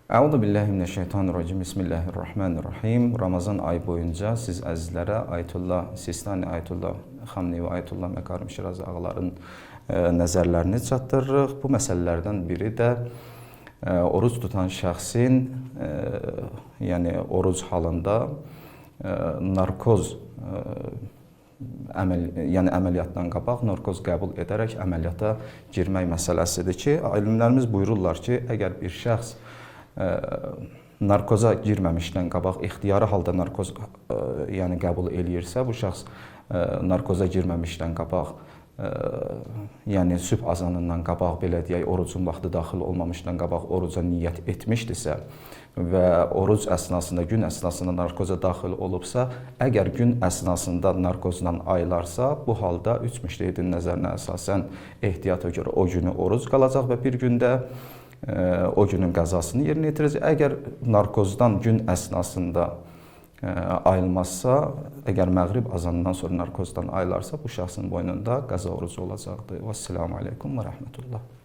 Əuzubillahimineşşeytanirracim. Bismillahirrahmanirrahim. Ramazan ayı boyunca siz əzizlərə Ayətullah Sistani, Ayətullah Xamnevi, Ayətullah Məkarim Şirazi ağaların nəzərlərini çatdırırıq. Bu məsələlərdən biri də oruç tutan şəxsin, yəni oruc halında narkoz əməliyyatdan qabaq narkoz qəbul edərək əməliyyata girmək məsələsidir ki, alimlərimiz buyururlar ki, əgər bir şəxs narkoza girməmişdən qabaq ixtiyari halda narkoz qəbul eləyirsə, bu şəxs narkoza girməmişdən qabaq, yəni sübh azanından qabaq, belə deyək, orucun vaxtı daxil olmamışdan qabaq oruca niyyət etmişdirsə və oruc əsnasında, gün əsnasında narkoza daxil olubsa, əgər gün əsnasında narkozdan ayılarsa, bu halda üç müştəhidin nəzərinə əsasən ehtiyata görə o günü oruc qalacaq və bir gündə o günün qəzasını yerinə yetirəcək. Əgər narkozdan gün əsnasında ayılmazsa, əgər məğrib azanından sonra narkozdan ayılarsa, bu şəxsin boynunda qəza orucu olacaqdır. Vəssalamu aleykum və rəhmətullah.